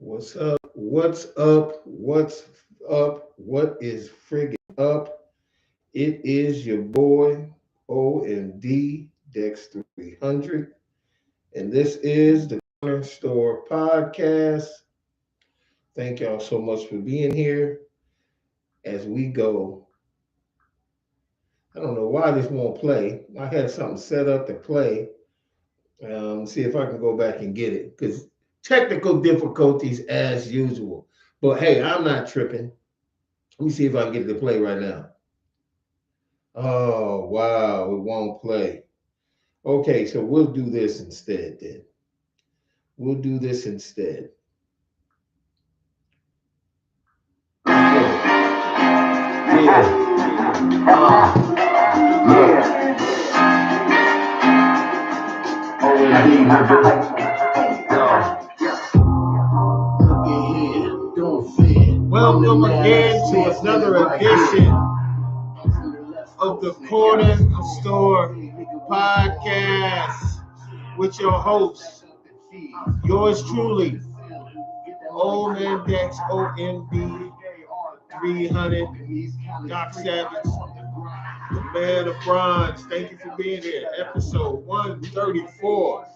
What's up? What's up? What's up? What is friggin' up? It is your boy OMD Dex 300, and this is the Korner Store Podcast. Thank y'all so much for being here as we go. I don't know why this won't play. I had something set up to play. See if I can go back and get it because technical difficulties as usual. But hey, I'm not tripping. Let me see if I can get it to play right now. Oh, wow, it won't play. Okay, so we'll do this instead then. We'll do this instead. Welcome again to another edition of the Korner Store Podcast with your host, yours truly, Old Man Dex OMD 300, Doc Savage, the man of bronze. Thank you for being here. Episode 134.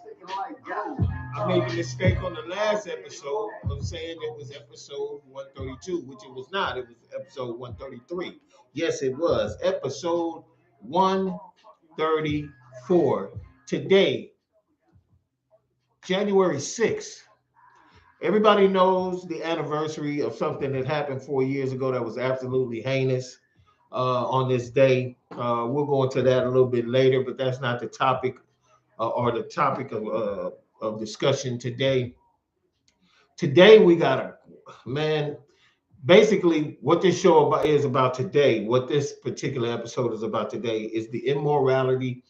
I made a mistake on the last episode of saying it was episode 132, which it was not. It was episode 133. Yes, it was episode 134. Today, January 6th. Everybody knows the anniversary of something that happened 4 years ago that was absolutely heinous on this day. We'll go into that a little bit later, but that's not the topic or the topic of discussion today. Today we got a man. Basically, what this show is about today, what this particular episode is about today, is the immorality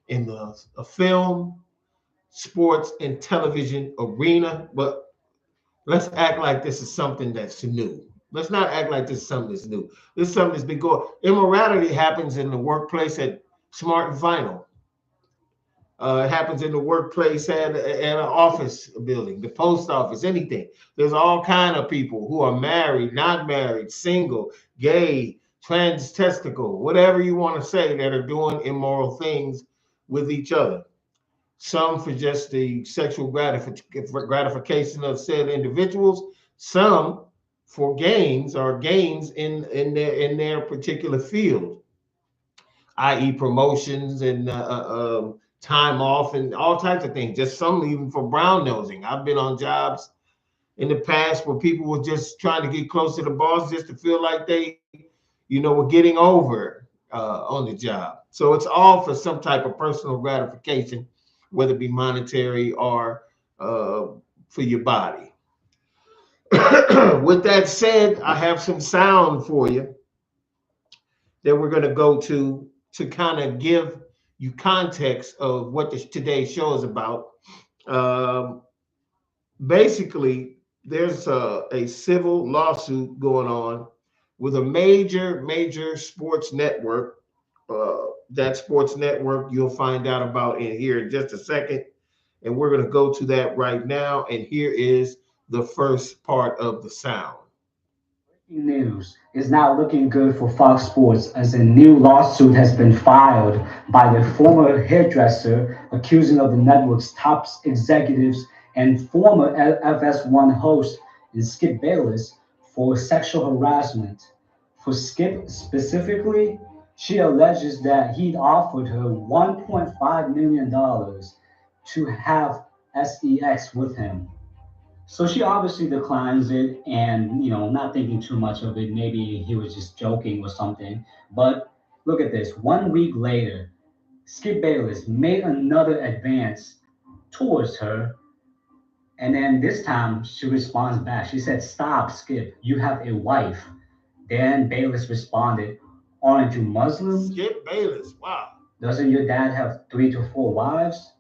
in the film, sports, and television arena. But let's act like this is something that's new. Let's not act like this is something that's new. This is something that's been going. Immorality happens in the workplace at Smart and Final. It happens in the workplace at an office building, the post office, anything. There's all kind of people who are married, not married, single, gay, trans testicle, whatever you want to say, that are doing immoral things with each other. Some for just the sexual gratification of said individuals, some for gains or gains in their particular field, i.e., promotions and time off and all types of things. Just some even for brown nosing. I've been on jobs in the past where people were just trying to get close to the boss just to feel like they, were getting over on the job. So it's all for some type of personal gratification, whether it be monetary or for your body. With that said, I have some sound for you that we're going to go to kind of give you context of what today's show is about. Um, Basically, there's a civil lawsuit going on with a major sports network. That sports network you'll find out about in here in just a second. And we're going to go to that right now. And here is the first part of the sound. News is not looking good for Fox Sports as a new lawsuit has been filed by the former hairdresser accusing of the network's top executives and former FS1 host Skip Bayless for sexual harassment. For Skip specifically, she alleges that he'd offered her $1.5 million to have sex with him. So she obviously declines it and, not thinking too much of it. Maybe he was just joking or something. But look at this. 1 week later, Skip Bayless made another advance towards her. And then this time she responds back. She said, "Stop, Skip. You have a wife." Then Bayless responded, "Aren't you Muslim? Skip Bayless, wow. Doesn't your dad have 3 to 4 wives?"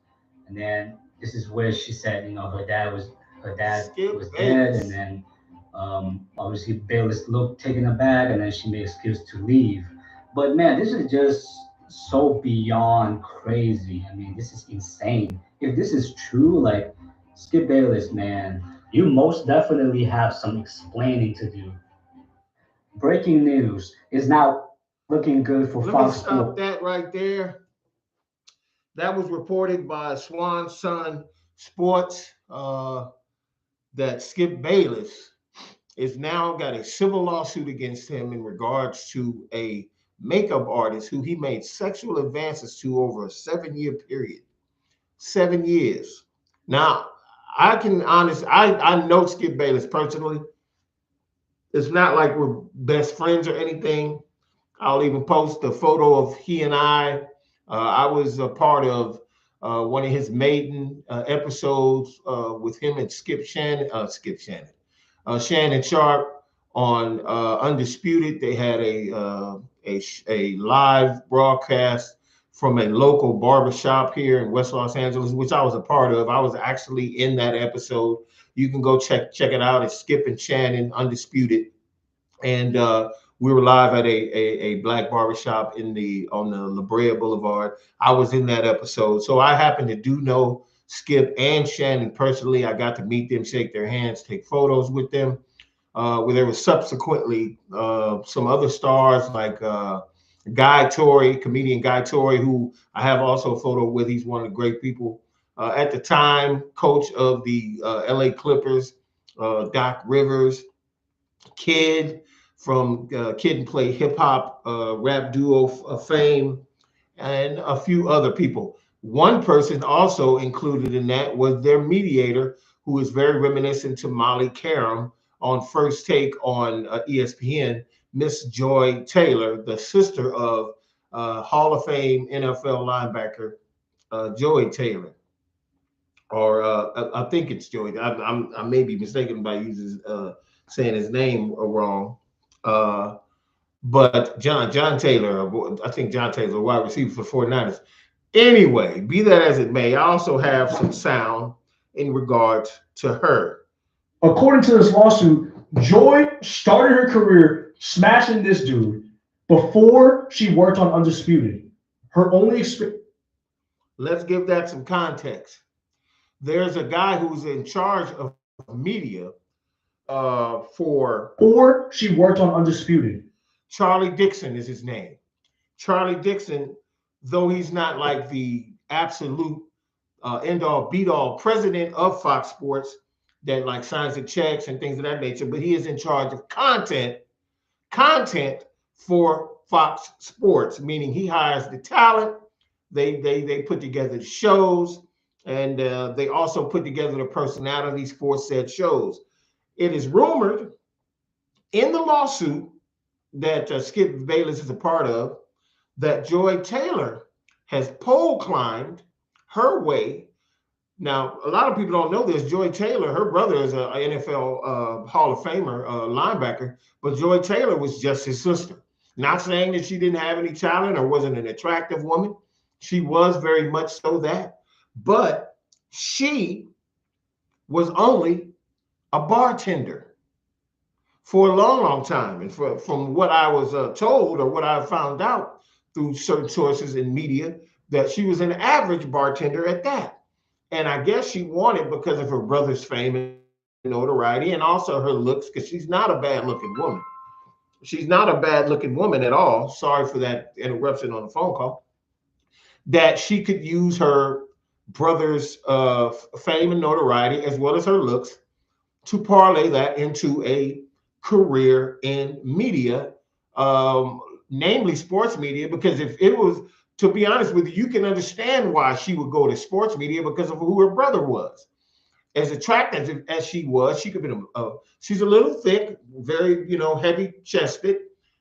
And then this is where she said, her dad Skip was dead, Bayless. and then obviously Bayless looked taken aback, and then she made excuse to leave. But man, this is just so beyond crazy. I mean, this is insane. If this is true, like Skip Bayless, man, You most definitely have some explaining to do. Breaking news is not looking good for Let me Fox stop Sports. that right there. That was reported by Swan Sun Sports that Skip Bayless is now got a civil lawsuit against him in regards to a makeup artist who he made sexual advances to over a 7 year period. 7 years. Now, I know Skip Bayless personally. It's not like we're best friends or anything. I'll even post a photo of he and I. I was a part of one of his maiden episodes with him and Shannon Sharp on Undisputed. They had a live broadcast from a local barbershop here in West Los Angeles, which I was a part of. I was actually in that episode. You can go check it out. It's Skip and Shannon Undisputed, and we were live at a black barbershop in the on the La Brea Boulevard. I was in that episode, so I happen to do know Skip and Shannon personally. I got to meet them, shake their hands, take photos with them. Where there was subsequently some other stars like Guy Torrey, comedian Guy Torrey, who I have also a photo with. He's one of the great people at the time, coach of the LA Clippers, Doc Rivers, Kid from Kid and Play Hip Hop rap duo of fame, and a few other people. One person also included in that was their mediator, who is very reminiscent to Molly Karam on First Take on ESPN, Miss Joy Taylor, the sister of Hall of Fame NFL linebacker Joey Taylor, or I think it's Joey. I may be mistaken by using saying his name wrong. Uh, but John Taylor, I think John Taylor, a wide receiver for 49ers. Anyway, be that as it may, I also have some sound in regards to her. According to this lawsuit, Joy started her career smashing this dude before she worked on Undisputed. Her only experience. Let's give that some context. There's a guy who's in charge of media for Or she worked on Undisputed. Charlie Dixon is his name. Charlie Dixon, though he's not like the absolute end all beat all president of Fox Sports that like signs the checks and things of that nature, but he is in charge of content for Fox Sports, meaning he hires the talent. They put together the shows, and they also put together the personalities for said shows. It is rumored in the lawsuit that Skip Bayless is a part of that Joy Taylor has pole climbed her way. Now, a lot of people don't know this. Joy Taylor, her brother is an NFL Hall of Famer linebacker, but Joy Taylor was just his sister. Not saying that she didn't have any talent or wasn't an attractive woman. She was very much so that. But she was only a bartender for a long, long time. And from what I was told or what I found out through certain sources in media, that she was an average bartender at that. And I guess she wanted because of her brother's fame and notoriety and also her looks, because she's not a bad looking woman. She's not a bad looking woman at all. Sorry for that interruption on the phone call. That she could use her brother's fame and notoriety as well as her looks to parlay that into a career in media, namely sports media. Because if it was, to be honest with you, you can understand why she would go to sports media because of who her brother was. As attractive as she was, she could be she's a little thick, very, heavy chested,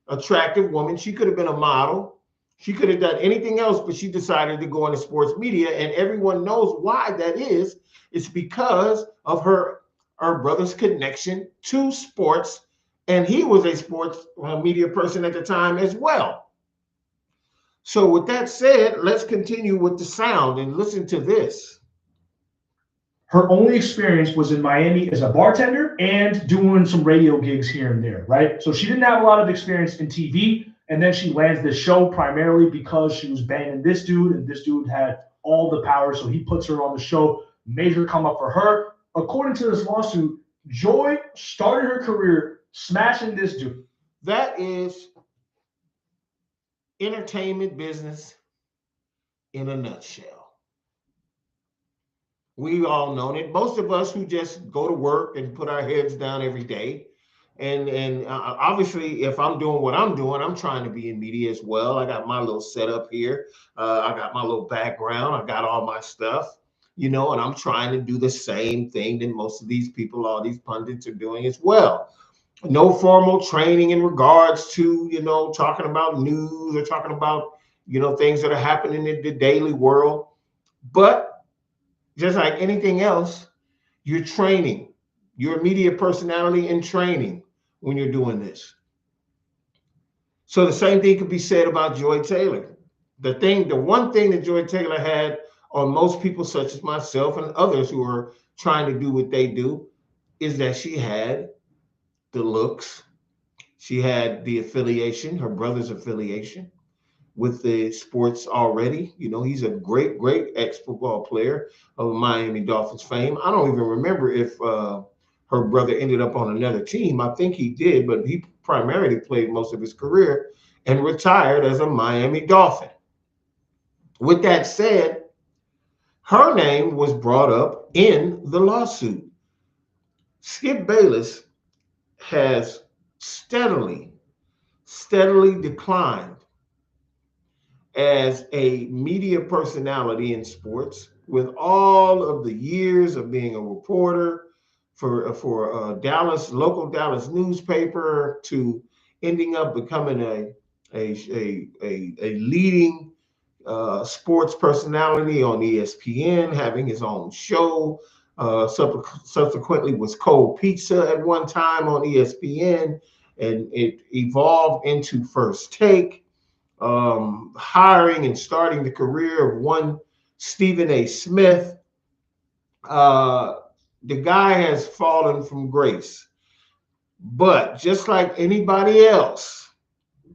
attractive woman. She could have been a model. She could have done anything else, but she decided to go into sports media. And everyone knows why that is. It's because of her brother's connection to sports. And he was a sports media person at the time as well. So with that said, let's continue with the sound and listen to this. Her only experience was in Miami as a bartender and doing some radio gigs here and there, right? So she didn't have a lot of experience in TV. And then she lands this show primarily because she was banging this dude, and this dude had all the power. So he puts her on the show, major come up for her. according to this lawsuit, Joy started her career smashing this dude. That is entertainment business in a nutshell. We all know it. Most of us who just go to work and put our heads down every day. And obviously, if I'm doing what I'm doing, I'm trying to be in media as well. I got my little setup here. I got my little background. I got all my stuff, and I'm trying to do the same thing that most of these people, all these pundits are doing as well. No formal training in regards to, talking about news or talking about, things that are happening in the daily world. But just like anything else, you're training. You're a media personality in training when you're doing this. So the same thing could be said about Joy Taylor. The one thing that Joy Taylor had on most people, such as myself and others who are trying to do what they do, is that she had the looks, she had the affiliation, her brother's affiliation with the sports already. He's a great, great ex-football player of Miami Dolphins fame. I don't even remember if her brother ended up on another team. I think he did, but he primarily played most of his career and retired as a Miami Dolphin. With that said, her name was brought up in the lawsuit. Skip Bayless has steadily declined as a media personality in sports, with all of the years of being a reporter for a local Dallas newspaper, to ending up becoming a leading sports personality on ESPN, having his own show. Subsequently was Cold Pizza at one time on ESPN, and it evolved into First Take. Hiring and starting the career of one Stephen A. Smith. The guy has fallen from grace. But just like anybody else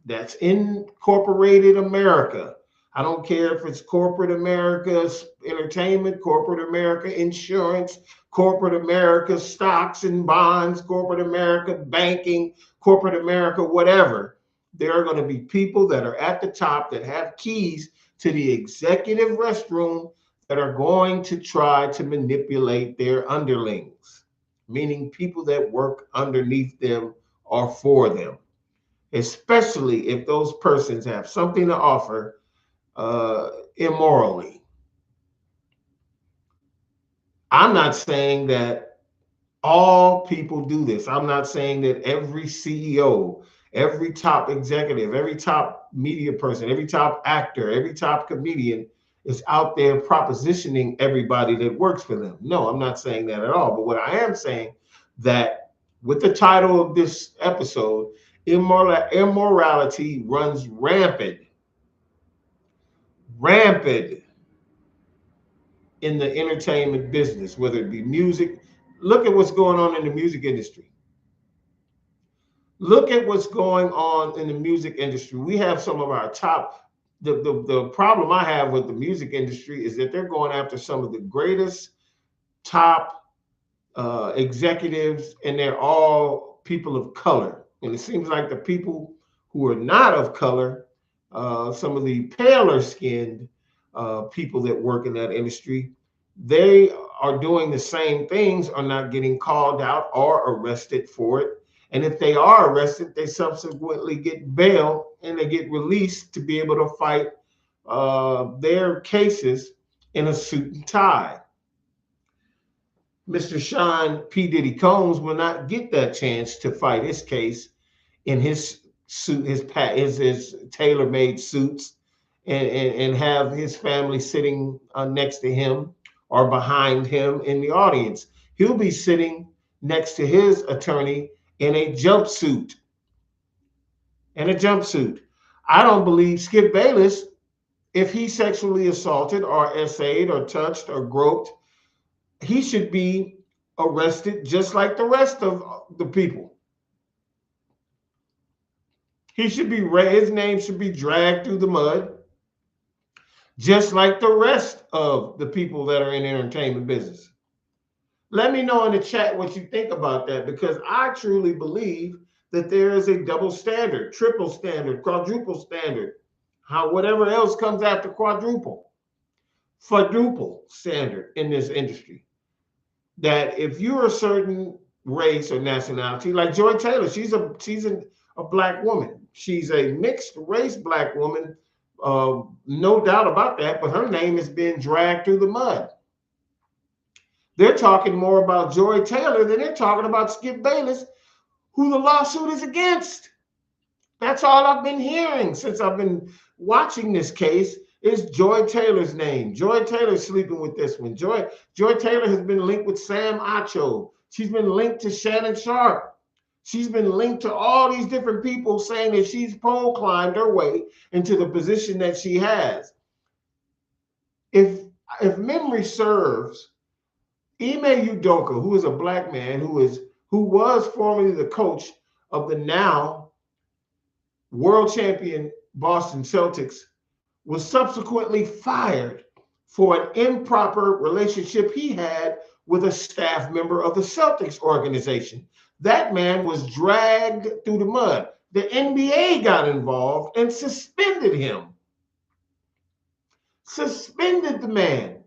that's incorporated America, I don't care if it's corporate America, entertainment, corporate America, insurance, corporate America, stocks and bonds, corporate America, banking, corporate America, whatever. There are going to be people that are at the top that have keys to the executive restroom that are going to try to manipulate their underlings, meaning people that work underneath them or for them, especially if those persons have something to offer immorally. I'm not saying that all people do this. I'm not saying that every CEO, every top executive, every top media person, every top actor, every top comedian is out there propositioning everybody that works for them. No, I'm not saying that at all. But what I am saying, that with the title of this episode, immorality runs rampant in the entertainment business, whether it be music. Look at what's going on in the music industry. Look at what's going on in the music industry. We have some of our top. The problem I have with the music industry is that they're going after some of the greatest top executives, and they're all people of color. And it seems like the people who are not of color, some of the paler skinned people that work in that industry, they are doing the same things, are not getting called out or arrested for it. And if they are arrested, they subsequently get bail and they get released to be able to fight their cases in a suit and tie. Mr. Sean P. Diddy Combs will not get that chance to fight his case in his suit, his tailor-made suits, and have his family sitting next to him or behind him in the audience. He'll be sitting next to his attorney in a jumpsuit. I don't believe Skip Bayless, if he sexually assaulted or essayed or touched or groped, he should be arrested just like the rest of the people. His name should be dragged through the mud, just like the rest of the people that are in the entertainment business. Let me know in the chat what you think about that, because I truly believe that there is a double standard, triple standard, quadruple standard, whatever else comes after quadruple standard in this industry. That if you're a certain race or nationality, like Joy Taylor, she's a black woman. She's a mixed race black woman, no doubt about that. But her name has been dragged through the mud. They're talking more about Joy Taylor than they're talking about Skip Bayless, who the lawsuit is against. That's all I've been hearing since I've been watching this case is Joy Taylor's name. Joy Taylor's sleeping with this one. Joy Taylor has been linked with Sam Acho. She's been linked to Shannon Sharp. She's been linked to all these different people saying that she's pole climbed her way into the position that she has. If memory serves, Ime Udoka, who is a black man who was formerly the coach of the now world champion Boston Celtics, was subsequently fired for an improper relationship he had with a staff member of the Celtics organization. That man was dragged through the mud. The NBA got involved and suspended him. Suspended the man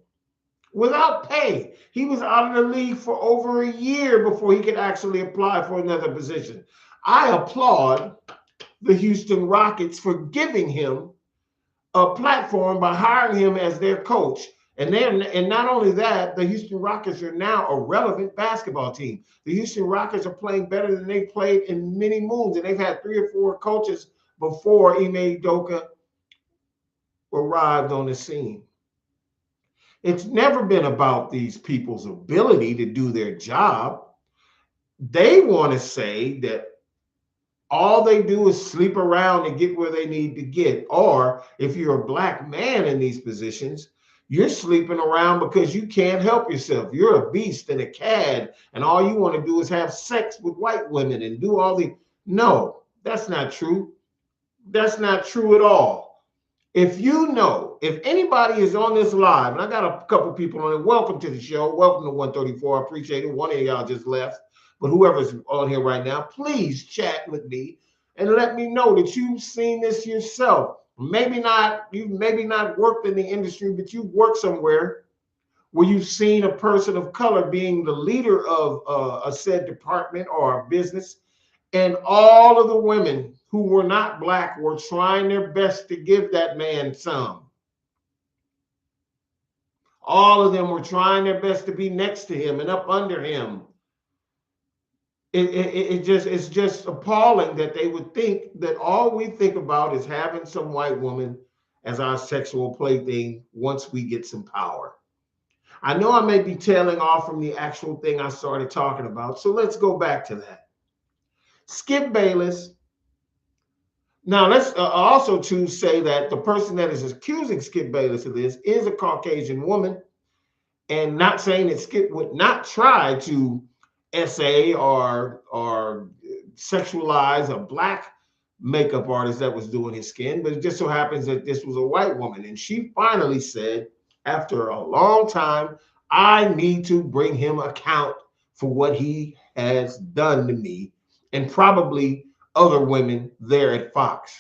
without pay. He was out of the league for over a year before he could actually apply for another position. I applaud the Houston Rockets for giving him a platform by hiring him as their coach. And not only that, the Houston Rockets are now a relevant basketball team. The Houston Rockets are playing better than they played in many moons, and they've had 3 or 4 coaches before Ime Udoka arrived on the scene. It's never been about these people's ability to do their job. They want to say that all they do is sleep around and get where they need to get. Or if you're a black man in these positions, you're sleeping around because you can't help yourself. You're a beast and a cad, and all you want to do is have sex with white women and do all the... No, that's not true. That's not true at all. If anybody is on this live, and I got a couple people on it, welcome to the show. Welcome to 134. I appreciate it. One of y'all just left. But whoever's on here right now, please chat with me and let me know that you've seen this yourself. Maybe not, you've maybe not worked in the industry, but you've worked somewhere where you've seen a person of color being the leader of a said department or a business, and all of the women who were not black were trying their best to give that man some. All of them were trying their best to be next to him and up under him. It's just appalling that they would think that all we think about is having some white woman as our sexual plaything once we get some power. I know I may be tailing off from the actual thing I started talking about, so let's go back to that. Skip Bayless. Now, let's also to say that the person that is accusing Skip Bayless of this is a Caucasian woman, and not saying that Skip would not try to essay or sexualize a black makeup artist that was doing his skin, but it just so happens that this was a white woman, and she finally said, after a long time, I need to bring him account for what he has done to me and probably other women there at Fox.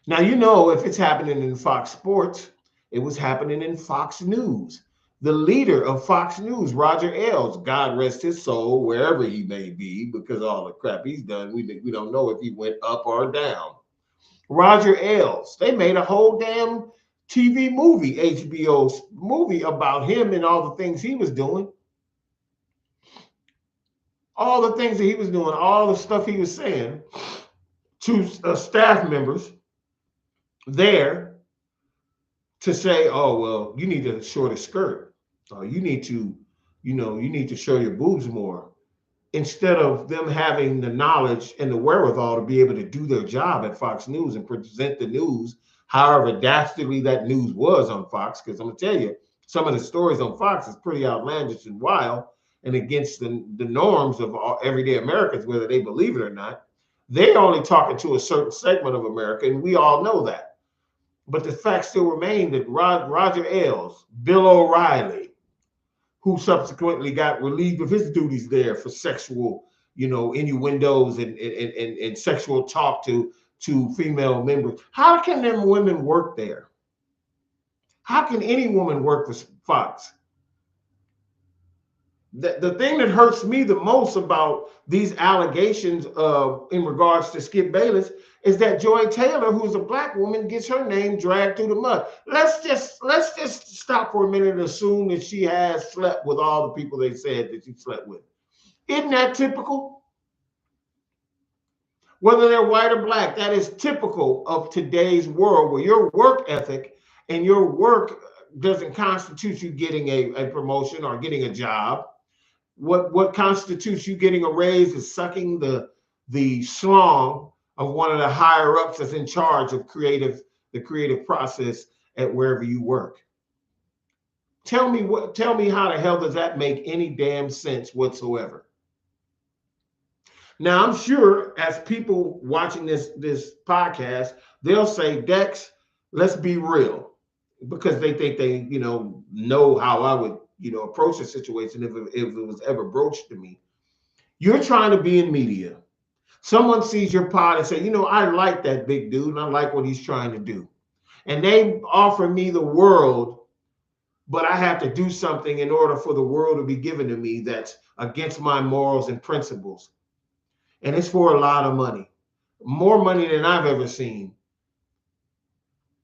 Now, if it's happening in Fox Sports, it was happening in Fox News. The leader of Fox News, Roger Ailes, God rest his soul, wherever he may be, because of all the crap he's done, we don't know if he went up or down. Roger Ailes, they made a whole damn TV movie, HBO movie about him and all the things he was doing. All the things that he was doing, all the stuff he was saying to staff members there to say, oh, well, you need a shorter skirt. You need to show your boobs more, instead of them having the knowledge and the wherewithal to be able to do their job at Fox News and present the news, however dastardly that news was on Fox. Because I'm going to tell you, some of the stories on Fox is pretty outlandish and wild and against the norms of everyday Americans, whether they believe it or not. They're only talking to a certain segment of America, and we all know that. But the fact still remains that Roger Ailes, Bill O'Reilly, who subsequently got relieved of his duties there for sexual, innuendos and sexual talk to female members. How can them women work there? How can any woman work for Fox? The thing that hurts me the most about these allegations in regards to Skip Bayless is that Joy Taylor, who's a black woman, gets her name dragged through the mud. Let's just stop for a minute and assume that she has slept with all the people they said that she slept with. Isn't that typical? Whether they're white or black, that is typical of today's world, where your work ethic and your work doesn't constitute you getting a promotion or getting a job. What constitutes you getting a raise is sucking the slong of one of the higher ups that's in charge of the creative process at wherever you work. Tell me how the hell does that make any damn sense whatsoever? Now, I'm sure as people watching this podcast, they'll say, Dex, let's be real, because they think they know how I would approach the situation if it was ever broached to me. You're trying to be in media. Someone sees your pod and say, I like that big dude and I like what he's trying to do. And they offer me the world, but I have to do something in order for the world to be given to me that's against my morals and principles. And it's for a lot of money, more money than I've ever seen.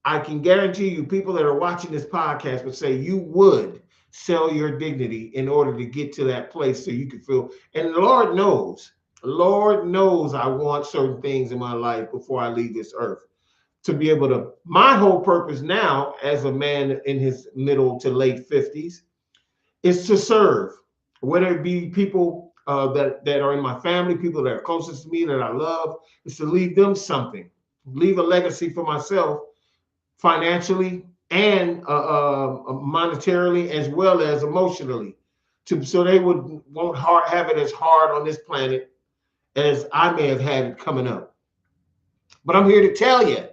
I can guarantee you people that are watching this podcast would say you would sell your dignity in order to get to that place so you can feel. And Lord knows I want certain things in my life before I leave this earth to be able to. My whole purpose now as a man in his middle to late 50s is to serve, whether it be people that are in my family, people that are closest to me that I love, is to leave them something, leave a legacy for myself financially and monetarily as well as emotionally, so they won't have it as hard on this planet as I may have had it coming up. But I'm here to tell you,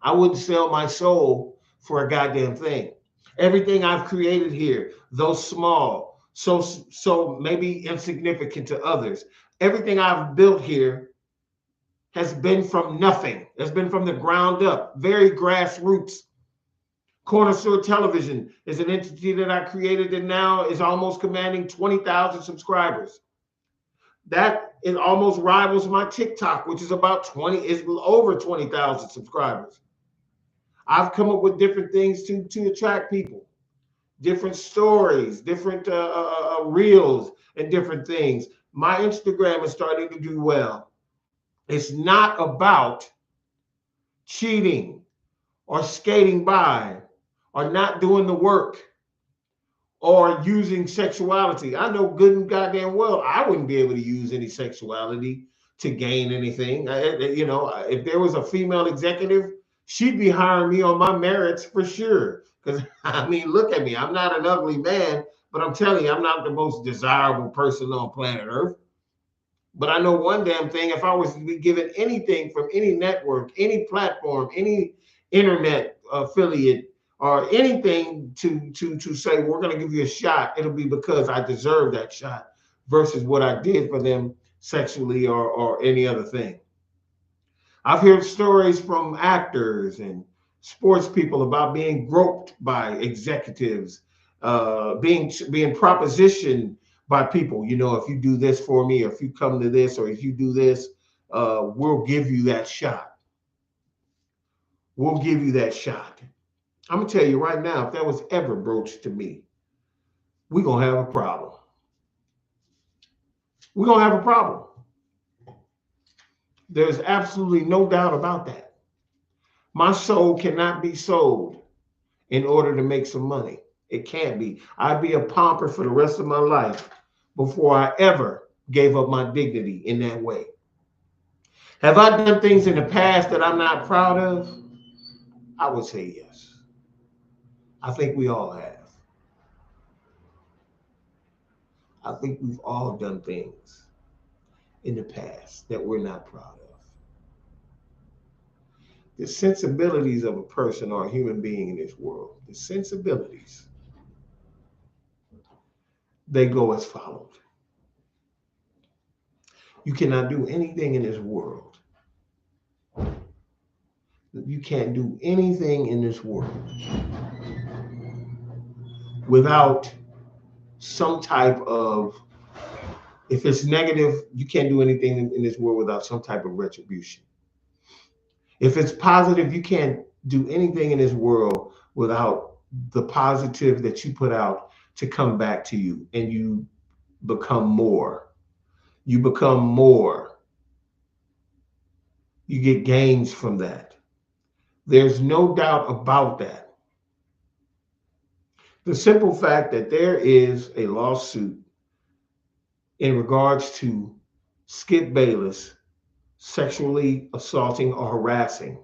I wouldn't sell my soul for a goddamn thing. Everything I've created here, though small, so maybe insignificant to others, everything I've built here has been from nothing. It's been from the ground up, very grassroots. Korner Store Television is an entity that I created and now is almost commanding 20,000 subscribers. That it almost rivals my TikTok, which is over 20,000 subscribers. I've come up with different things to attract people, different stories, different reels, and different things. My Instagram is starting to do well. It's not about cheating or skating by or not doing the work or using sexuality. I know good and goddamn well I wouldn't be able to use any sexuality to gain anything. If there was a female executive, she'd be hiring me on my merits for sure. Because, look at me. I'm not an ugly man, but I'm telling you, I'm not the most desirable person on planet Earth. But I know one damn thing, if I was to be given anything from any network, any platform, any internet affiliate, or anything to say, we're going to give you a shot, it'll be because I deserve that shot versus what I did for them sexually or any other thing. I've heard stories from actors and sports people about being groped by executives, being propositioned by people. If you do this for me, or if you come to this, or if you do this, we'll give you that shot. We'll give you that shot. I'm going to tell you right now, if that was ever broached to me, we're going to have a problem. We're going to have a problem. There's absolutely no doubt about that. My soul cannot be sold in order to make some money. It can't be. I'd be a pauper for the rest of my life before I ever gave up my dignity in that way. Have I done things in the past that I'm not proud of? I would say yes. I think we all have. I think we've all done things in the past that we're not proud of. The sensibilities of a person or a human being in this world, the sensibilities They go as follows. You cannot do anything in this world. You can't do anything in this world without some type of, if it's negative, you can't do anything in this world without some type of retribution. If it's positive, you can't do anything in this world without the positive that you put out to come back to you, and you become more. You become more. You get gains from that. There's no doubt about that. The simple fact that there is a lawsuit in regards to Skip Bayless sexually assaulting or harassing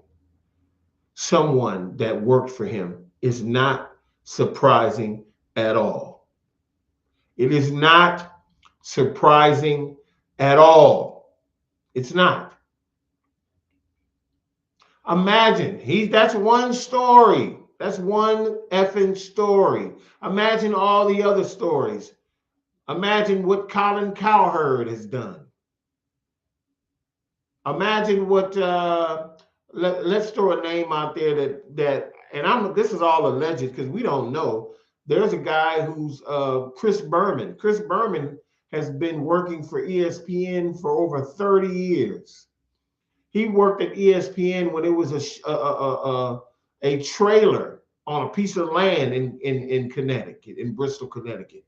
someone that worked for him is not surprising at all. It is not surprising at all. It's not. Imagine, that's one story. That's one effing story. Imagine all the other stories. Imagine what Colin Cowherd has done. Imagine what, let's throw a name out there that and this is all alleged because we don't know. There's a guy who's Chris Berman. Chris Berman has been working for ESPN for over 30 years. He worked at ESPN when it was a trailer on a piece of land in Connecticut, in Bristol, Connecticut.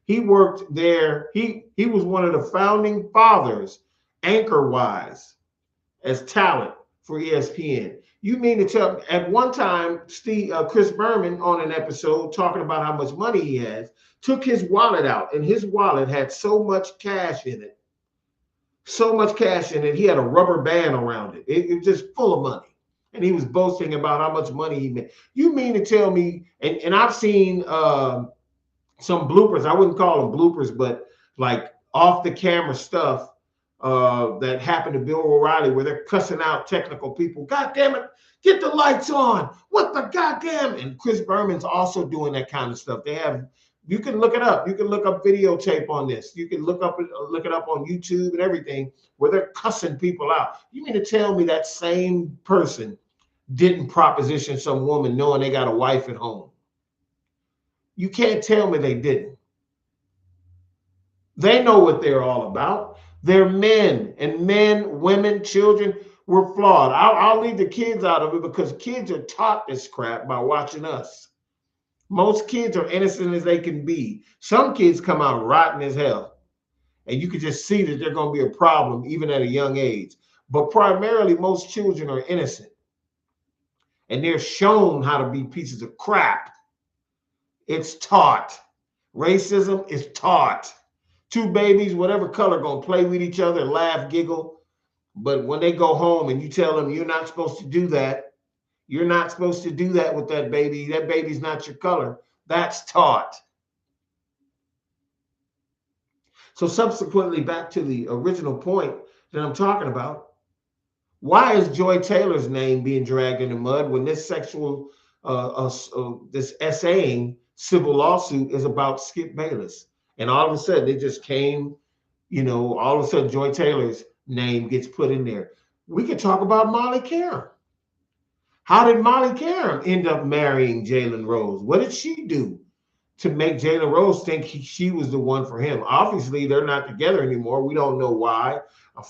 He worked there. He was one of the founding fathers, anchor-wise, as talent for ESPN. You mean to tell me, at one time, Chris Berman on an episode talking about how much money he has, took his wallet out, and his wallet had so much cash in it, he had a rubber band around it. It was just full of money. And he was boasting about how much money he made. You mean to tell me, and I've seen some bloopers. I wouldn't call them bloopers, but like off the camera stuff that happened to Bill O'Reilly where they're cussing out technical people. God damn it, get the lights on. What the goddamn? And Chris Berman's also doing that kind of stuff. You can look it up. You can look up videotape on this. You can look it up on YouTube and everything where they're cussing people out. You mean to tell me that same person didn't proposition some woman knowing they got a wife at home? You can't tell me they didn't. They know what they're all about. They're men, and men, women, children were flawed. I'll leave the kids out of it because kids are taught this crap by watching us. Most kids are innocent as they can be. Some kids come out rotten as hell, and you can just see that they're going to be a problem even at a young age. But primarily, most children are innocent, and they're shown how to be pieces of crap. It's taught. Racism is taught. Two babies, whatever color, going to play with each other, laugh, giggle. But when they go home and you tell them you're not supposed to do that, you're not supposed to do that with that baby. That baby's not your color. That's taught. So subsequently, back to the original point that I'm talking about, why is Joy Taylor's name being dragged in the mud when this this essaying civil lawsuit is about Skip Bayless? And all of a sudden, it just came, all of a sudden, Joy Taylor's name gets put in there. We could talk about Molly Karam. How did Molly Karam end up marrying Jalen Rose? What did she do to make Jalen Rose think she was the one for him? Obviously, they're not together anymore. We don't know why.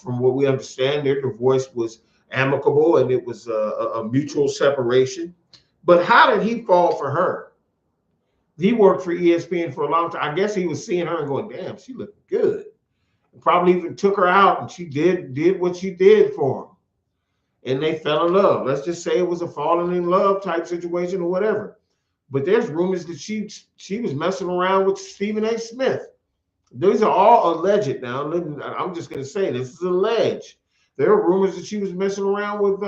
From what we understand, their divorce was amicable and it was a mutual separation. But how did he fall for her? He worked for ESPN for a long time. I guess he was seeing her and going, damn, she looked good. And probably even took her out and she did what she did for him. And they fell in love. Let's just say it was a falling in love type situation or whatever. But there's rumors that she was messing around with Stephen A. Smith. These are all alleged now. I'm just going to say this is alleged. There are rumors that she was messing around with,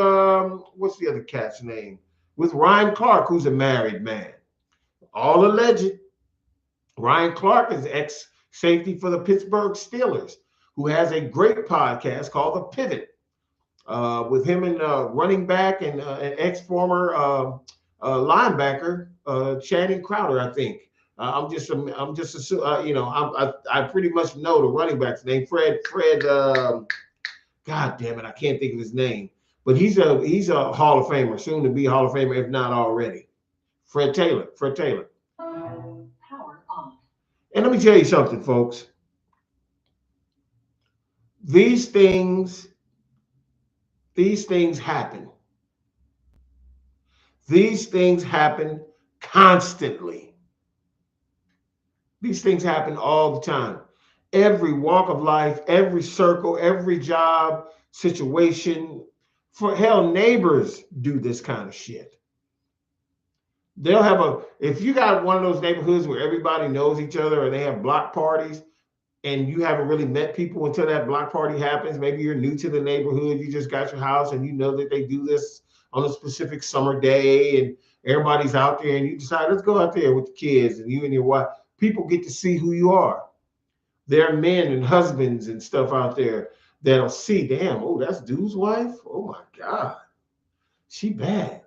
what's the other cat's name? With Ryan Clark, who's a married man. All alleged. Ryan Clark is ex-safety for the Pittsburgh Steelers, who has a great podcast called The Pivot, with him and running back and an ex-former linebacker, Channing Crowder, I think. I pretty much know the running back's name, Fred. God damn it, I can't think of his name, but he's a Hall of Famer, soon to be Hall of Famer, if not already. Fred Taylor. Power on. And let me tell you something, folks. These things, these things happen. These things happen constantly. These things happen all the time. Every walk of life, every circle, every job, situation. For hell, neighbors do this kind of shit. They'll have if you got one of those neighborhoods where everybody knows each other or they have block parties and you haven't really met people until that block party happens, maybe you're new to the neighborhood, you just got your house and you know that they do this on a specific summer day and everybody's out there and you decide, let's go out there with the kids and you and your wife. People get to see who you are. There are men and husbands and stuff out there that'll see, damn, oh, that's dude's wife? Oh my God, she bad.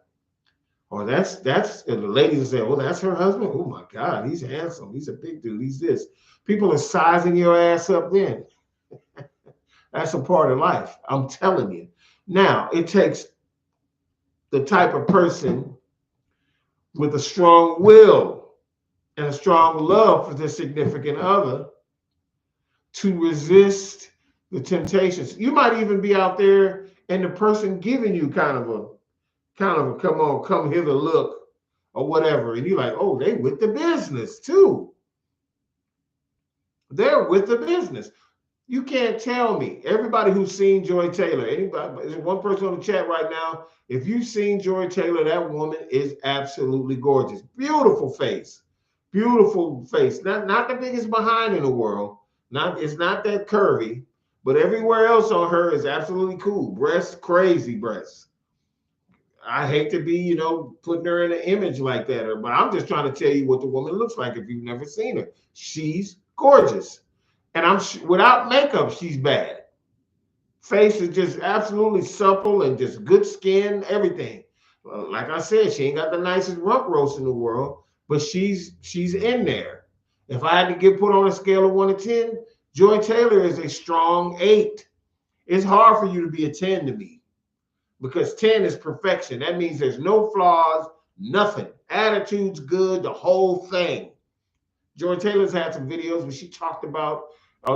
Or that's and the ladies will say, oh, that's her husband. Oh my God, he's handsome. He's a big dude. He's this. People are sizing your ass up then. That's a part of life. I'm telling you. Now, it takes the type of person with a strong will and a strong love for their significant other to resist the temptations. You might even be out there and the person giving you kind of a come on, come hither look or whatever. And you're like, oh, they with the business too. They're with the business. You can't tell me. Everybody who's seen Joy Taylor, anybody, there's one person on the chat right now. If you've seen Joy Taylor, that woman is absolutely gorgeous. Beautiful face. Beautiful face. Not the biggest behind in the world. It's not that curvy, but everywhere else on her is absolutely cool. Breasts, crazy breasts. I hate to be, putting her in an image like that, but I'm just trying to tell you what the woman looks like if you've never seen her. She's gorgeous. And without makeup, she's bad. Face is just absolutely supple and just good skin, everything. Like I said, she ain't got the nicest rump roast in the world, but she's in there. If I had to put on a scale of 1 to 10, Joy Taylor is a strong 8. It's hard for you to be a 10 to me. Because 10 is perfection. That means there's no flaws, nothing. Attitude's good, the whole thing. Joy Taylor's had some videos where she talked about,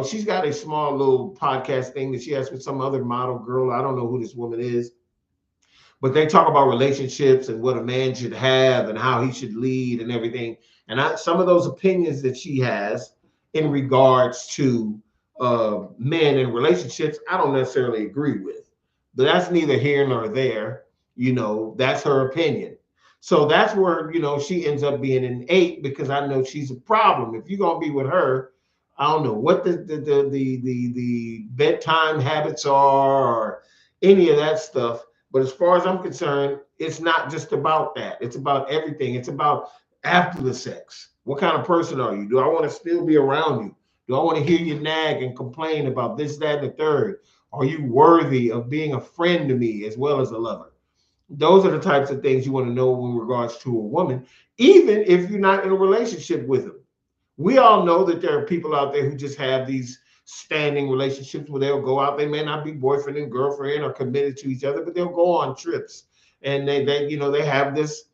she's got a small little podcast thing that she has with some other model girl. I don't know who this woman is. But they talk about relationships and what a man should have and how he should lead and everything. And some of those opinions that she has in regards to men and relationships, I don't necessarily agree with. But that's neither here nor there. That's her opinion. So that's where, she ends up being an 8 because I know she's a problem. If you're going to be with her, I don't know what the bedtime habits are or any of that stuff. But as far as I'm concerned, it's not just about that. It's about everything. It's about after the sex. What kind of person are you? Do I want to still be around you? Do I want to hear you nag and complain about this, that, and the third? Are you worthy of being a friend to me as well as a lover? Those are the types of things you want to know in regards to a woman, even if you're not in a relationship with them. We all know that there are people out there who just have these standing relationships where they'll go out. They may not be boyfriend and girlfriend or committed to each other, but they'll go on trips. And they have this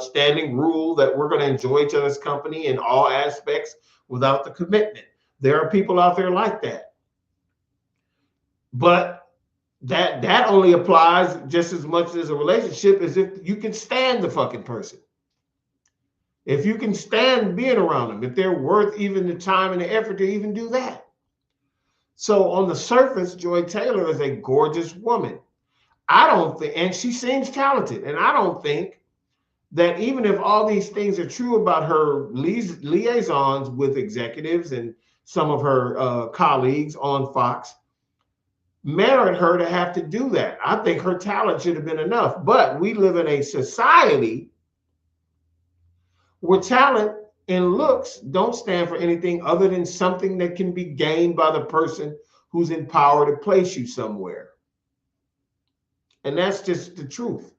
standing rule that we're going to enjoy each other's company in all aspects without the commitment. There are people out there like that. But that only applies just as much as a relationship as if you can stand the fucking person. If you can stand being around them, if they're worth even the time and the effort to even do that. So on the surface, Joy Taylor is a gorgeous woman. And she seems talented. And I don't think that even if all these things are true about her liaisons with executives and some of her colleagues on Fox, merit her to have to do that. I think her talent should have been enough. But we live in a society where talent and looks don't stand for anything other than something that can be gained by the person who's in power to place you somewhere. And that's just the truth.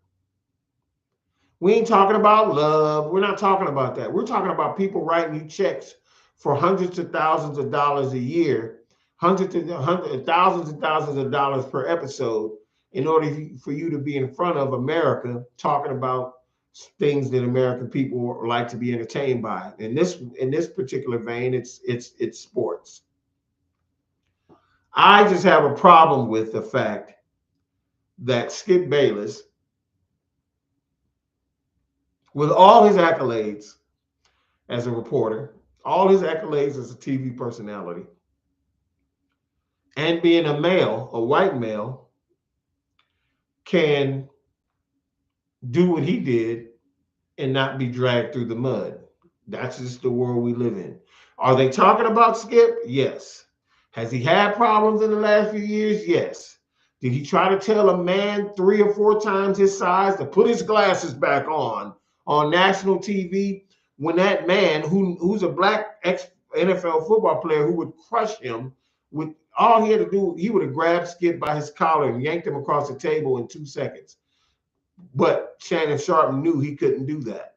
We ain't talking about love. We're not talking about that. We're talking about people writing you checks for hundreds of thousands of dollars a year, thousands and thousands of dollars per episode in order for you to be in front of America talking about things that American people like to be entertained by. In this particular vein, it's sports. I just have a problem with the fact that Skip Bayless, with all his accolades as a reporter, all his accolades as a TV personality, and being a male, a white male, can do what he did and not be dragged through the mud. That's just the world we live in. Are they talking about Skip? Yes. Has he had problems in the last few years? Yes. Did he try to tell a man 3 or 4 times his size to put his glasses back on national TV when that man who's a black ex-NFL football player who would crush him with all he had to do, he would have grabbed Skip by his collar and yanked him across the table in 2 seconds. But Shannon Sharpe knew he couldn't do that.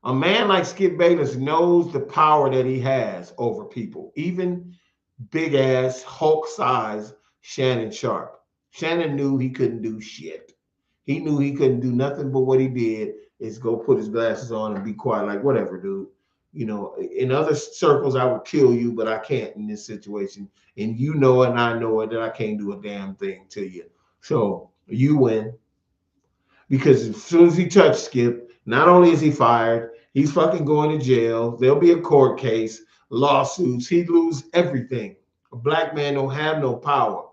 A man like Skip Bayless knows the power that he has over people, even big ass Hulk size Shannon Sharpe. Shannon knew he couldn't do shit. He knew he couldn't do nothing, but what he did is go put his glasses on and be quiet, like, whatever, dude. You know, in other circles, I would kill you, but I can't in this situation. And you know it, and I know it, that I can't do a damn thing to you. So you win. Because as soon as he touched Skip, not only is he fired, he's fucking going to jail. There'll be a court case, lawsuits. He'd lose everything. A black man don't have no power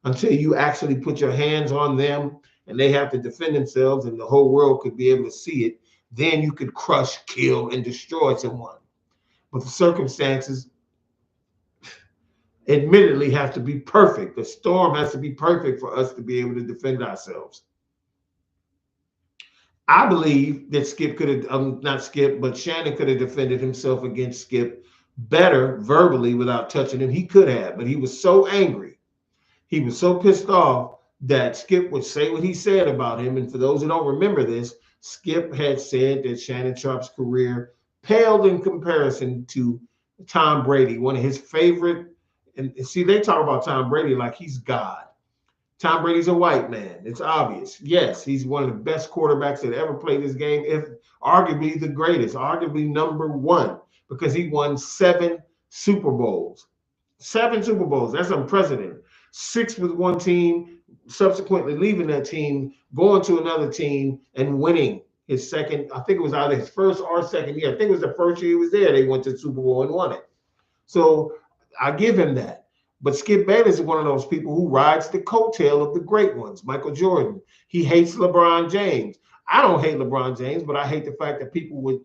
until you actually put your hands on them and they have to defend themselves and the whole world could be able to see it. Then you could crush, kill, and destroy someone. But the circumstances admittedly have to be perfect. The storm has to be perfect for us to be able to defend ourselves. I believe that Skip could have, not Skip, but Shannon could have defended himself against Skip better verbally without touching him. He could have, but he was so angry. He was so pissed off that Skip would say what he said about him. And for those who don't remember this, Skip had said that Shannon Sharpe's career paled in comparison to Tom Brady, one of his favorite. And see, they talk about Tom Brady like he's God. Tom Brady's a white man. It's obvious. Yes, he's one of the best quarterbacks that ever played this game, if arguably the greatest, arguably number one, because he won 7 Super Bowls. 7 Super Bowls. That's unprecedented. 6 with one team, subsequently leaving that team, going to another team, and winning his second. I think it was either his first or second year. I think it was the first year he was there. They went to the Super Bowl and won it. So I give him that. But Skip Bayless is one of those people who rides the coattail of the great ones. Michael Jordan. He hates LeBron James. I don't hate LeBron James, but I hate the fact that people would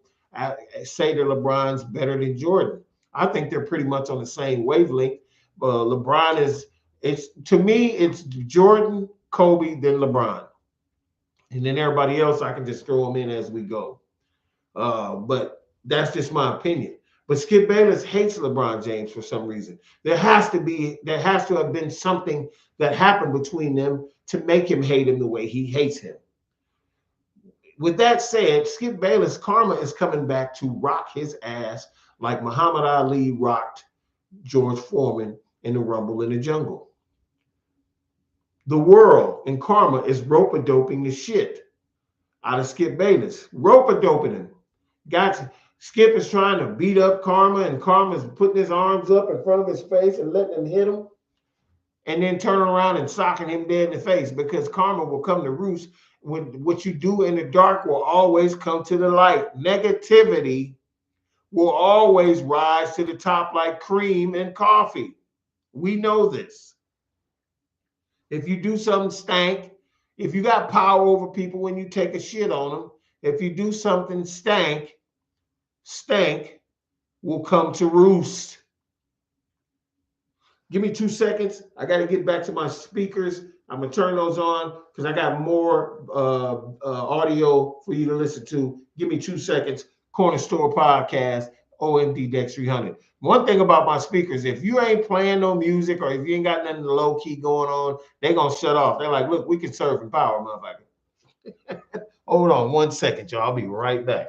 say that LeBron's better than Jordan. I think they're pretty much on the same wavelength. LeBron to me, it's Jordan, Kobe, then LeBron. And then everybody else, I can just throw them in as we go. But that's just my opinion. But Skip Bayless hates LeBron James for some reason. There has to have been something that happened between them to make him hate him the way he hates him. With that said, Skip Bayless' karma is coming back to rock his ass like Muhammad Ali rocked George Foreman in the Rumble in the Jungle. The world in karma is rope-a-doping the shit out of Skip Bayless. Rope-a-doping him. Gotcha. Skip is trying to beat up Karma, and Karma is putting his arms up in front of his face and letting him hit him, and then turning around and socking him dead in the face, because Karma will come to roost. When what you do in the dark will always come to the light. Negativity will always rise to the top like cream and coffee. We know this. If you do something stank, if you got power over people when you take a shit on them, if you do something stank will come to roost. Give me 2 seconds. I got to get back to my speakers. I'm going to turn those on because I got more audio for you to listen to. Give me 2 seconds. Korner Store Podcast, OMD Dex 300. One thing about my speakers, if you ain't playing no music or if you ain't got nothing low key going on, they're going to shut off. They're like, look, we can serve in power, motherfucker. Hold on 1 second, y'all. I'll be right back.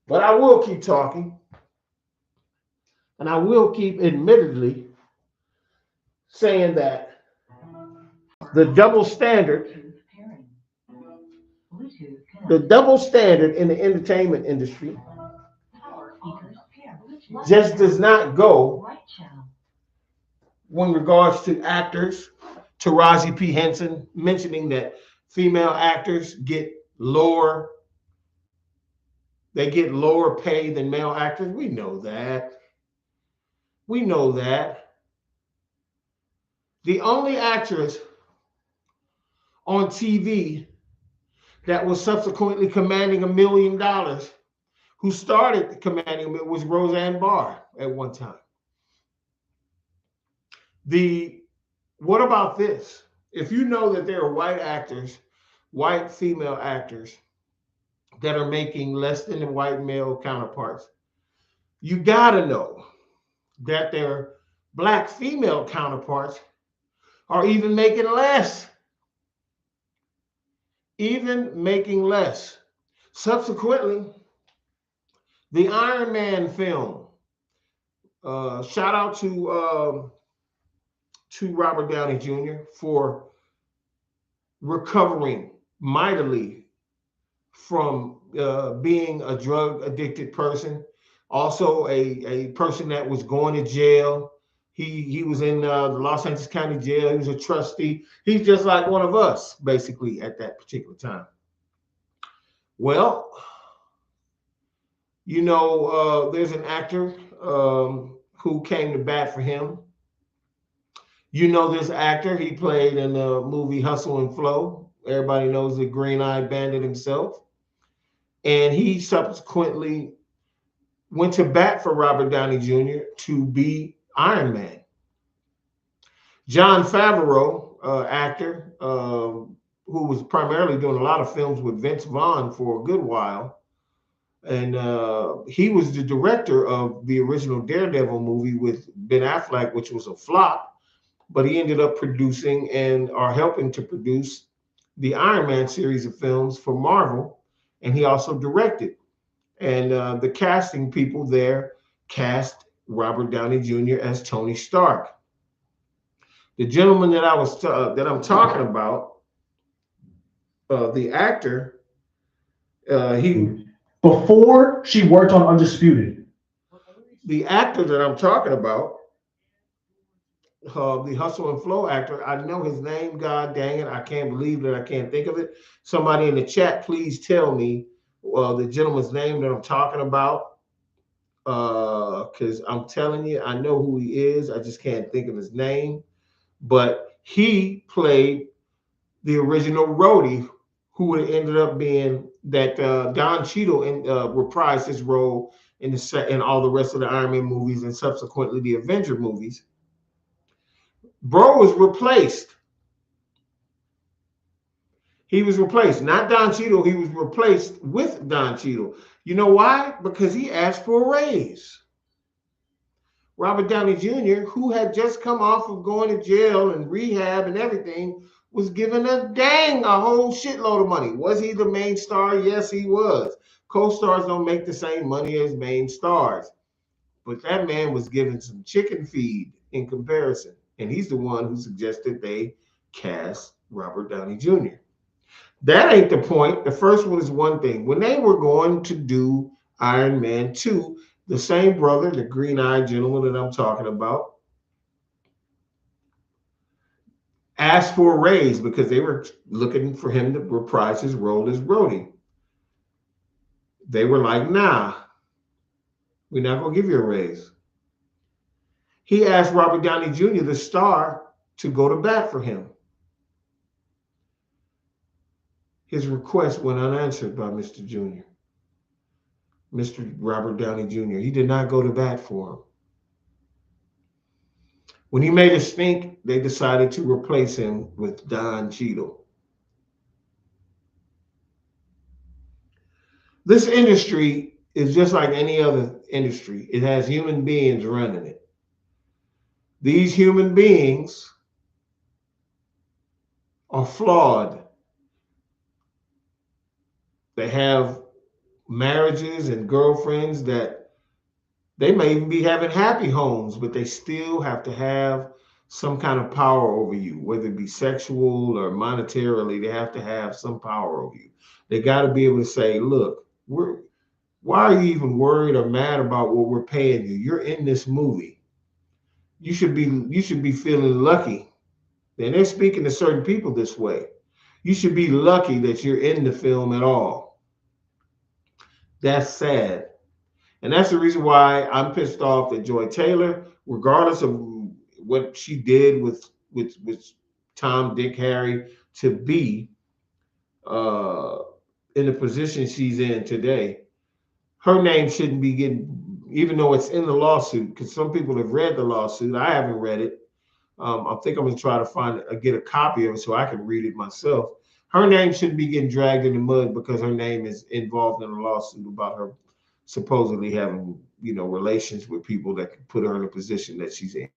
But I will keep talking. And I will keep admittedly saying that the double standard, in the entertainment industry just does not go when regards to actors. Taraji P. Henson mentioning that female actors get lower pay than male actors. We know that. The only actress on TV that was subsequently commanding $1 million, who started commanding it, was Roseanne Barr at one time. What about this? If you know that there are white female actors that are making less than the white male counterparts, you gotta know that their black female counterparts are even making less. Subsequently, the Iron Man film, shout out to Robert Downey Jr. for recovering mightily from being a drug addicted person, also a person that was going to jail. He was in the Los Angeles County Jail. He was a trustee. He's just like one of us, basically, at that particular time. Well, there's an actor who came to bat for him. This actor, he played in the movie Hustle and Flow. Everybody knows the green-eyed bandit himself. And he subsequently went to bat for Robert Downey Jr. to be Iron Man. Jon Favreau, actor, who was primarily doing a lot of films with Vince Vaughn for a good while. And he was the director of the original Daredevil movie with Ben Affleck, which was a flop. But he ended up producing and are helping to produce the Iron Man series of films for Marvel. And he also directed. And the casting people there cast Robert Downey Jr. as Tony Stark. The gentleman that I'm talking about, the actor, before she worked on Undisputed. The actor that I'm talking about, the Hustle and Flow actor, I know his name. God dang it, I can't believe that I can't think of it. Somebody in the chat, please tell me the gentleman's name that I'm talking about, because I'm telling you, I know who he is. I just can't think of his name. But he played the original Rhodey, who would ended up being that Don Cheadle reprised his role in all the rest of the Iron Man movies and subsequently the Avenger movies. Bro was replaced. He was replaced, not Don Cheadle. He was replaced with Don Cheadle. You know why? Because he asked for a raise. Robert Downey Jr., who had just come off of going to jail and rehab and everything, was given a whole shitload of money. Was he the main star? Yes, he was. Co-stars don't make the same money as main stars. But that man was given some chicken feed in comparison. And he's the one who suggested they cast Robert Downey Jr. That ain't the point. The first one is one thing. When they were going to do Iron Man 2, the same brother, the green-eyed gentleman that I'm talking about, asked for a raise because they were looking for him to reprise his role as Rhodey. They were like, nah, we're not going to give you a raise. He asked Robert Downey Jr., the star, to go to bat for him. His request went unanswered by Mr. Jr. Mr. Robert Downey Jr. He did not go to bat for him. When he made a stink, they decided to replace him with Don Cheadle. This industry is just like any other industry. It has human beings running it. These human beings are flawed They have marriages and girlfriends that they may even be having happy homes, but they still have to have some kind of power over you, whether it be sexual or monetarily. They have to have some power over you. They got to be able to say, look, why are you even worried or mad about what we're paying you? You're in this movie. You should be feeling lucky. And they're speaking to certain people this way. You should be lucky that you're in the film at all. That's sad. And that's the reason why I'm pissed off that Joy Taylor, regardless of what she did with Tom, Dick, Harry, to be uh, in the position she's in today, her name shouldn't be getting, even though it's in the lawsuit, because some people have read the lawsuit. I haven't read it. I think I'm going to try to get a copy of it so I can read it myself. Her name shouldn't be getting dragged in the mud because her name is involved in a lawsuit about her supposedly having, relations with people that could put her in a position that she's in.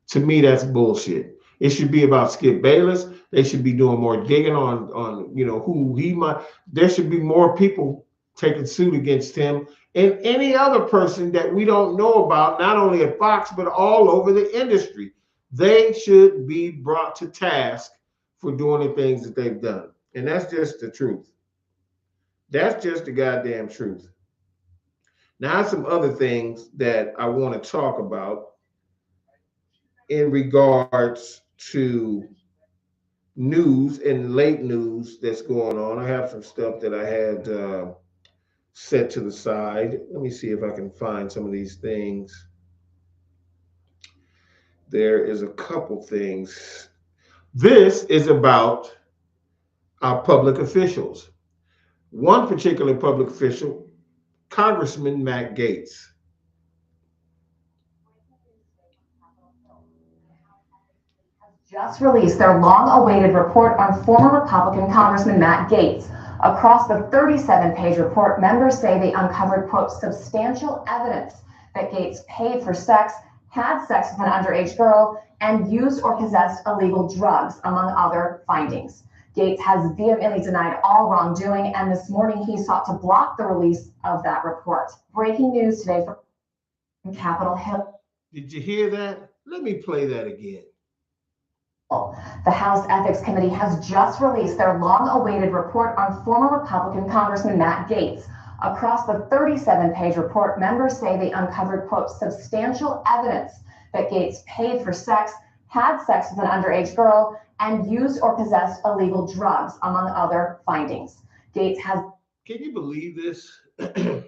To me, that's bullshit. It should be about Skip Bayless. They should be doing more digging on who he might. There should be more people taking suit against him and any other person that we don't know about, not only at Fox, but all over the industry. They should be brought to task for doing the things that they've done. And that's just the truth. That's just the goddamn truth. Now, some other things that I want to talk about in regards to news and late news that's going on. I have some stuff that I had set to the side. Let me see if I can find some of these things. There is a couple things. This is about our public officials. One particular public official, Congressman Matt Gaetz. Just released their long-awaited report on former Republican Congressman Matt Gaetz. Across the 37-page report, members say they uncovered, quote, substantial evidence that Gaetz paid for sex, had sex with an underage girl, and used or possessed illegal drugs, among other findings. Gaetz has vehemently denied all wrongdoing, and this morning he sought to block the release of that report. Breaking news today from Capitol Hill. Did you hear that? Let me play that again. The House Ethics Committee has just released their long-awaited report on former Republican Congressman Matt Gaetz. Across the 37-page report, members say they uncovered, quote, substantial evidence that Gaetz paid for sex, had sex with an underage girl, and used or possessed illegal drugs, among other findings. Gaetz has... Can you believe this? I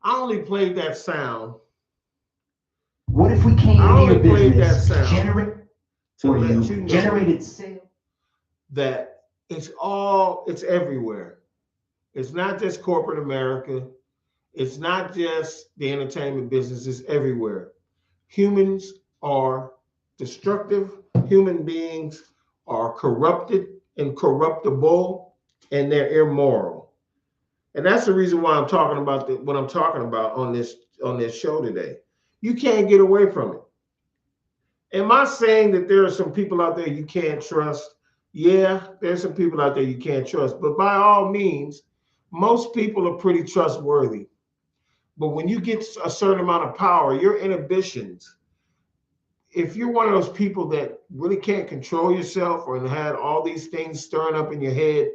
only played that sound. What if we came I into only your played that business, sound generate to for let you, you know generated sales? that it's everywhere. It's not just corporate America. It's not just the entertainment business. It's everywhere. Humans are destructive. Human beings are corrupted and corruptible, and they're immoral. And that's the reason why I'm talking about what I'm talking about on this show today. You can't get away from it. Am I saying that there are some people out there you can't trust? Yeah, there's some people out there you can't trust. But by all means, most people are pretty trustworthy. But when you get a certain amount of power, your inhibitions, if you're one of those people that really can't control yourself or had all these things stirring up in your head,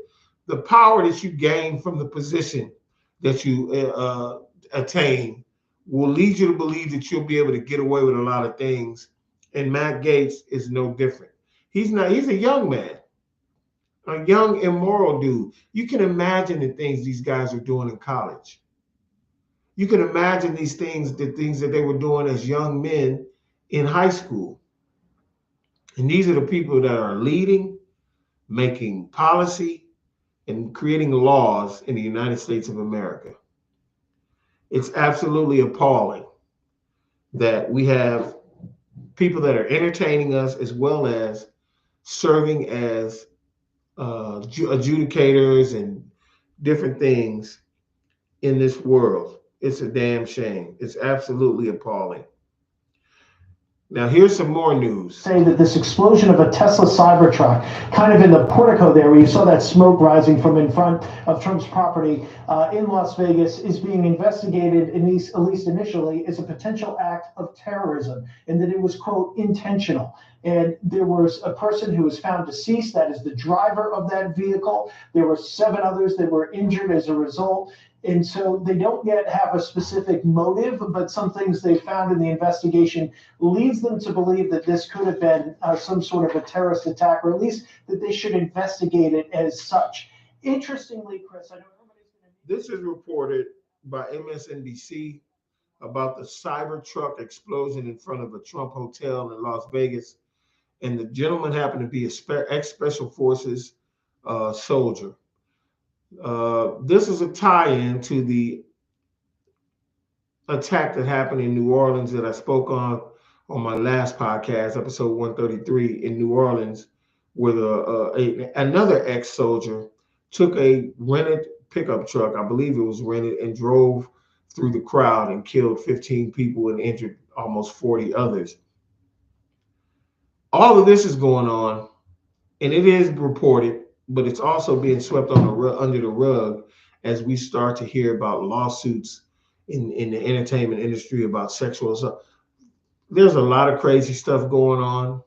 the power that you gain from the position that you attain will lead you to believe that you'll be able to get away with a lot of things. And Matt Gaetz is no different. He's a young man, a young immoral dude. You can imagine the things these guys are doing in college. You can imagine the things that they were doing as young men in high school. And these are the people that are leading, making policy, and creating laws in the United States of America. It's absolutely appalling that we have people that are entertaining us as well as serving as adjudicators and different things in this world. It's a damn shame. It's absolutely appalling. Now, here's some more news. Say that this explosion of a Tesla Cybertruck, kind of in the portico there, where you saw that smoke rising from in front of Trump's property in Las Vegas, is being investigated, at least initially, as a potential act of terrorism, and that it was, quote, intentional. And there was a person who was found deceased. That is the driver of that vehicle. There were 7 others that were injured as a result. And so they don't yet have a specific motive, but some things they found in the investigation leads them to believe that this could have been some sort of a terrorist attack, or at least that they should investigate it as such. Interestingly, Chris, I know everybody's going to... This is reported by MSNBC about the Cybertruck explosion in front of a Trump hotel in Las Vegas. And the gentleman happened to be a ex-Special Forces soldier. This is a tie-in to the attack that happened in New Orleans that I spoke on my last podcast, episode 133, in New Orleans, where another ex-soldier took a rented pickup truck, I believe it was rented, and drove through the crowd and killed 15 people and injured almost 40 others. All of this is going on, and it is reported, but it's also being swept under the rug as we start to hear about lawsuits in the entertainment industry about sexual assault. There's a lot of crazy stuff going on.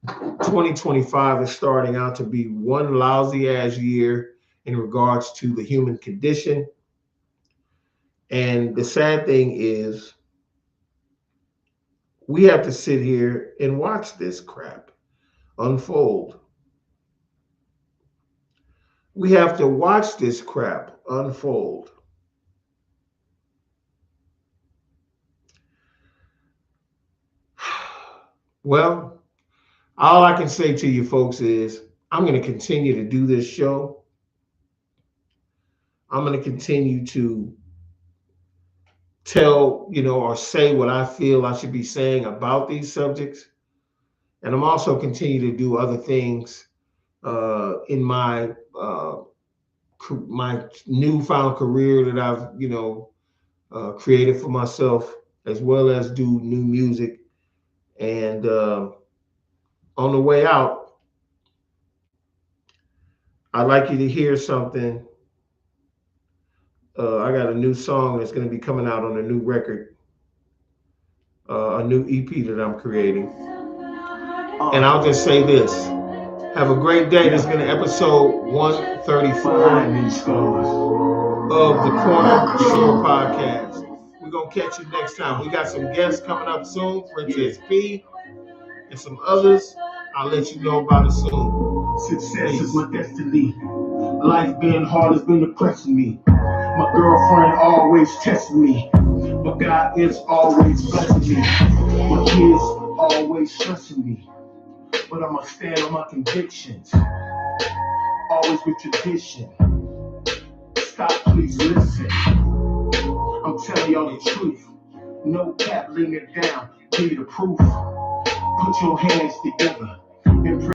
2025 is starting out to be one lousy ass year in regards to the human condition. And the sad thing is, we have to sit here and watch this crap unfold. We have to watch this crap unfold. Well, all I can say to you folks is I'm going to continue to do this show. I'm going to continue to tell, or say what I feel I should be saying about these subjects. And I'm also continue to do other things in my newfound career that I've created for myself, as well as do new music. And on the way out, I'd like you to hear something. I got a new song that's going to be coming out on a new record, a new EP that I'm creating. And I'll just say this. Have a great day. This has been episode 134 of the Korner Store Podcast. We're going to catch you next time. We got some guests coming up soon, Princess P and some others. I'll let you know about it soon. Success is my destiny. Life being hard has been depressing me. My girlfriend always testing me, but God is always blessing me. My kids always stressing me, but I'ma stand on my convictions. Always with tradition. Stop, please listen. I'm telling y'all the truth. No cap, laying it down. Give me the proof. Put your hands together and